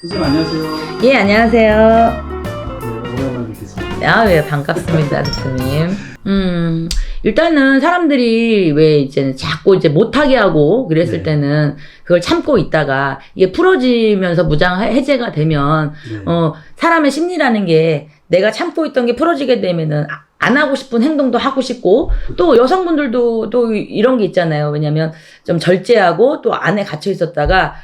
선생님 안녕하세요. 예, 안녕하세요. 네, 오랜만에 뵙겠습니다. 예, 반갑습니다, 교수님. 일단은 사람들이 왜 이제 자꾸 이제 못하게 하고 그랬을 네. 때는 그걸 참고 있다가 이게 풀어지면서 무장 해제가 되면, 네. 사람의 심리라는 게 내가 참고 있던 게 풀어지게 되면은 안 하고 싶은 행동도 하고 싶고, 또 여성분들도 또 이런 게 있잖아요. 왜냐면 좀 절제하고 또 안에 갇혀 있었다가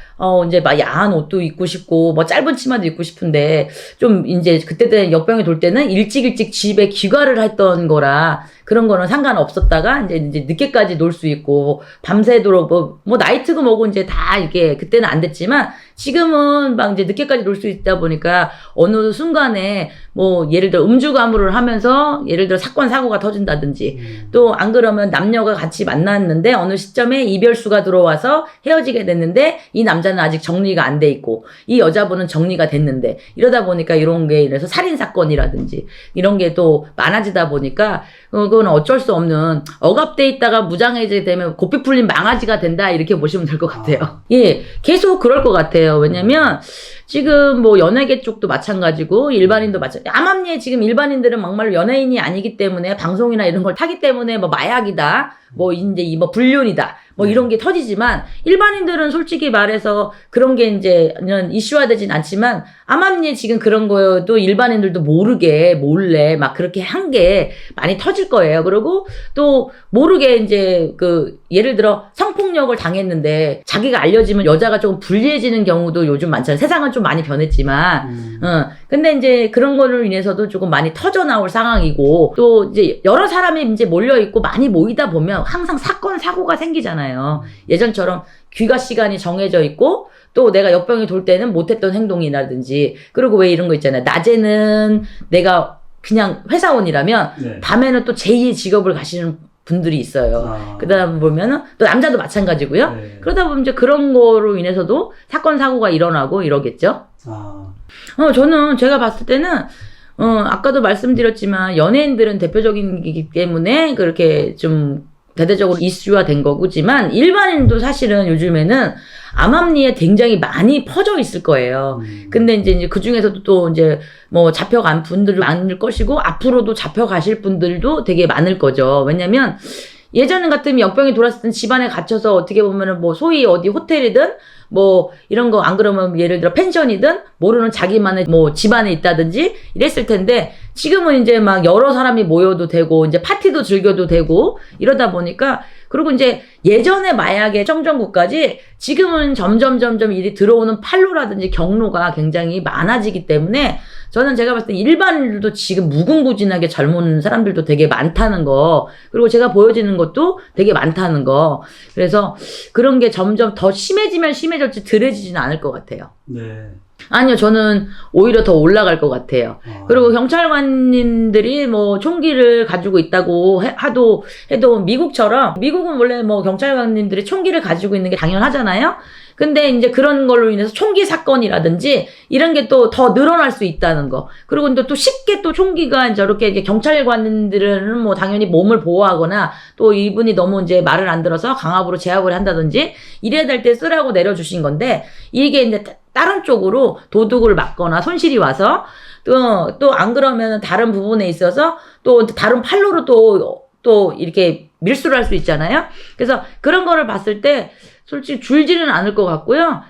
이제 막 야한 옷도 입고 싶고 뭐 짧은 치마도 입고 싶은데 좀 이제 그때 된 역병이 돌 때는 일찍 집에 귀가를 했던 거라 그런 거는 상관없었다가 이제 늦게까지 놀 수 있고 밤새도록 뭐 나이트고 뭐고 이제 다 이게 그때는 안 됐지만 지금은 막 이제 늦게까지 놀 수 있다 보니까 어느 순간에 뭐 예를 들어 음주 가무를 하면서 예를 들어 사건 사고가 터진다든지 또 안 그러면 남녀가 같이 만났는데 어느 시점에 이별수가 들어와서 헤어지게 됐는데 이 남자는 아직 정리가 안 돼 있고 이 여자분은 정리가 됐는데 이러다 보니까 이런 게 이래서 살인 사건이라든지 이런 게 또 많아지다 보니까 그건 어쩔 수 없는 억압돼 있다가 무장해제 되면 고삐 풀린 망아지가 된다 이렇게 보시면 될 것 같아요. 예, 계속 그럴 것 같아요. 왜냐면 지금 뭐 연예계 쪽도 마찬가지고 일반인도 마찬가지. 암암리에 지금 일반인들은 막말로 연예인이 아니기 때문에 방송이나 이런 걸 타기 때문에 뭐 마약이다, 뭐 이제 뭐 불륜이다, 뭐 이런 게 터지지만 일반인들은 솔직히 말해서 그런 게 이제 이슈화되진 않지만 암암리에 지금 그런 거여도 일반인들도 모르게 몰래 막 그렇게 한 게 많이 터질 거예요. 그리고 또 모르게 이제 그 예를 들어 성폭력을 당했는데 자기가 알려지면 여자가 조금 불리해지는 경우도 요즘 많잖아요. 세상은 좀 많이 변했지만, 근데 이제 그런 거를 인해서도 조금 많이 터져 나올 상황이고 또 이제 여러 사람이 이제 몰려 있고 많이 모이다 보면 항상 사건 사고가 생기잖아요. 예전처럼 귀가 시간이 정해져 있고 또 내가 역병이 돌 때는 못했던 행동이라든지 그리고 왜 이런 거 있잖아요. 낮에는 내가 그냥 회사원이라면 네. 밤에는 또 제2의 직업을 가시는 분들이 있어요. 그러다 보면은 또 남자도 마찬가지고요. 네. 그러다 보면 이제 그런 거로 인해서도 사건 사고가 일어나고 이러겠죠. 저는 제가 봤을 때는 아까도 말씀드렸지만 연예인들은 대표적이기 때문에 그렇게 좀 대대적으로 이슈화 된 거지만 일반인도 사실은 요즘에는 암암리에 굉장히 많이 퍼져 있을 거예요. 근데 이제 그 중에서도 또 이제 뭐 잡혀간 분들도 많을 것이고 앞으로도 잡혀가실 분들도 되게 많을 거죠. 왜냐면 예전 같으면 역병이 돌았을 땐 집안에 갇혀서 어떻게 보면은 뭐 소위 어디 호텔이든 뭐 이런 거 안 그러면 예를 들어 펜션이든 모르는 자기만의 뭐 집안에 있다든지 이랬을 텐데 지금은 이제 막 여러 사람이 모여도 되고 이제 파티도 즐겨도 되고 이러다 보니까 그리고 이제 예전에 마약의 청정국까지 지금은 점점 일이 들어오는 판로라든지 경로가 굉장히 많아지기 때문에 저는 제가 봤을 때 일반인들도 지금 무궁무진하게 젊은 사람들도 되게 많다는 거 그리고 제가 보여지는 것도 되게 많다는 거 그래서 그런 게 점점 더 심해지면 심해졌지 덜해지지는 않을 것 같아요. 네. 아니요, 저는 오히려 더 올라갈 것 같아요. 그리고 경찰관님들이 뭐 총기를 가지고 있다고 해도 미국은 원래 뭐 경찰관님들이 총기를 가지고 있는 게 당연하잖아요. 근데 이제 그런 걸로 인해서 총기 사건이라든지 이런 게 또 더 늘어날 수 있다는 거. 그리고 또 쉽게 또 총기가 저렇게 경찰관들은 뭐 당연히 몸을 보호하거나 또 이분이 너무 이제 말을 안 들어서 강압으로 제압을 한다든지 이래야 될 때 쓰라고 내려주신 건데 이게 이제 다른 쪽으로 도둑을 맞거나 손실이 와서 또 안 그러면 다른 부분에 있어서 또 다른 판로로 또 이렇게 밀수를 할 수 있잖아요. 그래서 그런 거를 봤을 때 솔직히 줄지는 않을 것 같고요.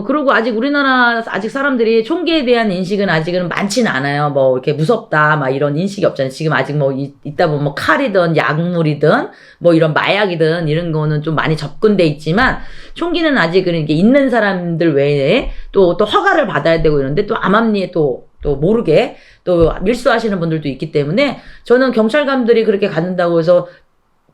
그리고 아직 우리나라 아직 사람들이 총기에 대한 인식은 아직은 많지는 않아요. 뭐 이렇게 무섭다 막 이런 인식이 없잖아요. 지금 아직 뭐 있다 보면 뭐 칼이든 약물이든 뭐 이런 마약이든 이런 거는 좀 많이 접근돼 있지만 총기는 아직은 이게 있는 사람들 외에 또 허가를 받아야 되고 이런데 또 암암리에 또 모르게 또 밀수하시는 분들도 있기 때문에 저는 경찰관들이 그렇게 갖는다고 해서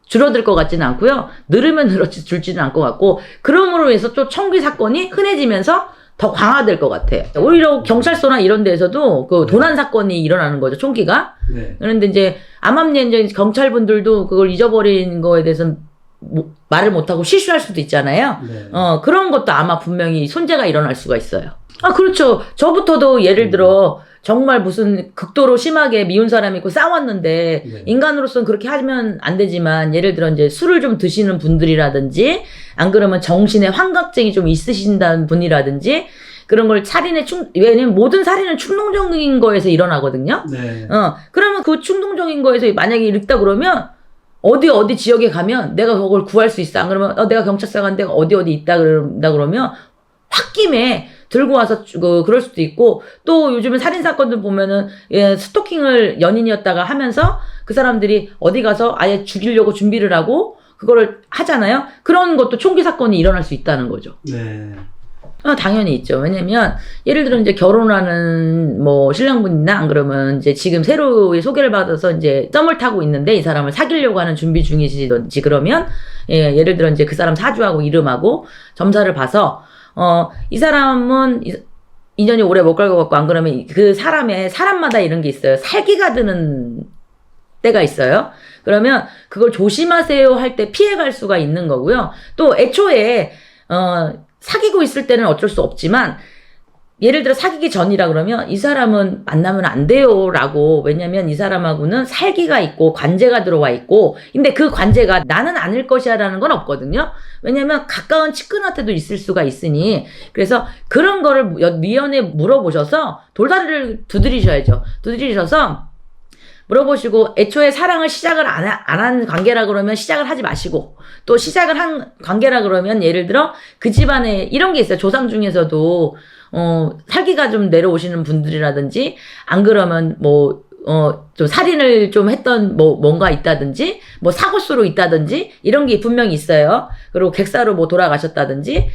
줄어들 것 같지는 않고요. 늘으면 줄지는 않을 것 같고 그럼으로 해서 또 총기 사건이 흔해지면서 더 강화될 것 같아요. 오히려 경찰서나 이런 데에서도 그 도난 사건이 일어나는 거죠. 총기가. 네. 그런데 이제 암암리에 이제 경찰분들도 그걸 잊어버린 거에 대해서는 말을 못하고 실수할 수도 있잖아요. 네. 그런 것도 아마 분명히 손재가 일어날 수가 있어요. 그렇죠. 저부터도 예를 들어 정말 무슨 극도로 심하게 미운 사람이 있고 싸웠는데 네. 인간으로서는 그렇게 하면 안 되지만 예를 들어 이제 술을 좀 드시는 분들이라든지 안 그러면 정신에 환각증이 좀 있으신다는 분이라든지 그런 걸 왜냐면 모든 살인은 충동적인 거에서 일어나거든요. 네. 그러면 그 충동적인 거에서 만약에 읽다 그러면 어디 지역에 가면 내가 그걸 구할 수 있어. 안 그러면 내가 경찰서 간데 어디 있다 그런다 그러면 홧김에 들고 와서 그럴 수도 있고 또 요즘에 살인사건들 보면은 스토킹을 연인이었다가 하면서 그 사람들이 어디 가서 아예 죽이려고 준비를 하고 그거를 하잖아요. 그런 것도 총기 사건이 일어날 수 있다는 거죠. 네. 당연히 있죠. 왜냐면 예를 들어 이제 결혼하는 뭐 신랑분이나 안 그러면 이제 지금 새로 소개를 받아서 이제 썸을 타고 있는데 이 사람을 사귀려고 하는 준비 중이시든지 그러면 예를 들어 이제 그 사람 사주하고 이름하고 점사를 봐서 이 사람은 인연이 오래 못 갈 것 같고 안 그러면 그 사람마다 이런 게 있어요. 살기가 드는 때가 있어요. 그러면 그걸 조심하세요 할 때 피해갈 수가 있는 거고요. 또 애초에 사귀고 있을 때는 어쩔 수 없지만 예를 들어 사귀기 전이라 그러면 이 사람은 만나면 안 돼요 라고 왜냐면 이 사람하고는 살기가 있고 관제가 들어와 있고 근데 그 관제가 나는 아닐 것이야 라는 건 없거든요. 왜냐면 가까운 측근한테도 있을 수가 있으니 그래서 그런 거를 미연에 물어보셔서 돌다리를 두드리셔서 물어보시고 애초에 사랑을 시작을 안 한 관계라 그러면 시작을 하지 마시고 또 시작을 한 관계라 그러면 예를 들어 그 집안에 이런 게 있어요. 조상 중에서도 살기가 좀 내려오시는 분들이라든지 안 그러면 좀 살인을 좀 했던 뭔가 있다든지 사고수로 있다든지 이런 게 분명히 있어요. 그리고 객사로 돌아가셨다든지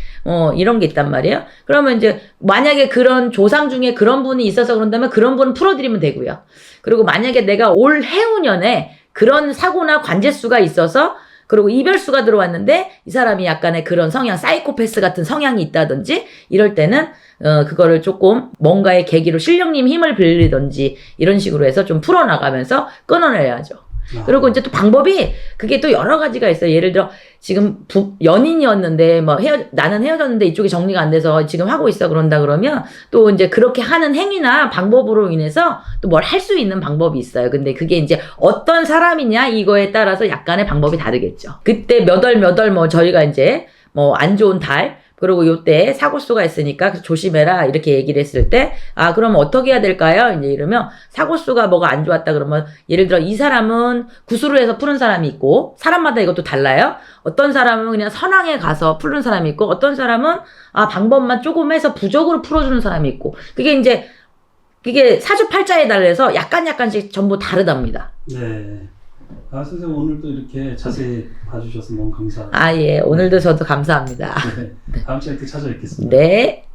이런 게 있단 말이에요. 그러면 이제 만약에 그런 조상 중에 그런 분이 있어서 그런다면 그런 분은 풀어드리면 되고요. 그리고 만약에 내가 올 해운년에 그런 사고나 관제수가 있어서 그리고 이별수가 들어왔는데 이 사람이 약간의 그런 성향, 사이코패스 같은 성향이 있다든지 이럴 때는 그거를 조금 뭔가의 계기로 신령님 힘을 빌리든지 이런 식으로 해서 좀 풀어나가면서 끊어내야죠. 그리고 이제 또 방법이 그게 또 여러 가지가 있어요. 예를 들어 지금 연인이었는데 나는 헤어졌는데 이쪽이 정리가 안 돼서 지금 하고 있어 그런다 그러면 또 이제 그렇게 하는 행위나 방법으로 인해서 또 뭘 할 수 있는 방법이 있어요. 근데 그게 이제 어떤 사람이냐 이거에 따라서 약간의 방법이 다르겠죠. 그때 몇 월 저희가 이제 안 좋은 달 그리고 요때 사고수가 있으니까 조심해라 이렇게 얘기를 했을 때 그러면 어떻게 해야 될까요? 이제 이러면 사고수가 뭐가 안 좋았다 그러면 예를 들어 이 사람은 구수로 해서 푸는 사람이 있고 사람마다 이것도 달라요. 어떤 사람은 그냥 선왕에 가서 푸는 사람이 있고 어떤 사람은 방법만 조금 해서 부적으로 풀어주는 사람이 있고 그게 사주팔자에 달려서 약간씩 전부 다르답니다. 네. 선생님 오늘도 이렇게 자세히 봐주셔서 너무 감사합니다. 예. 오늘도 저도 감사합니다. 네. 다음 시간에 또 찾아뵙겠습니다. 네.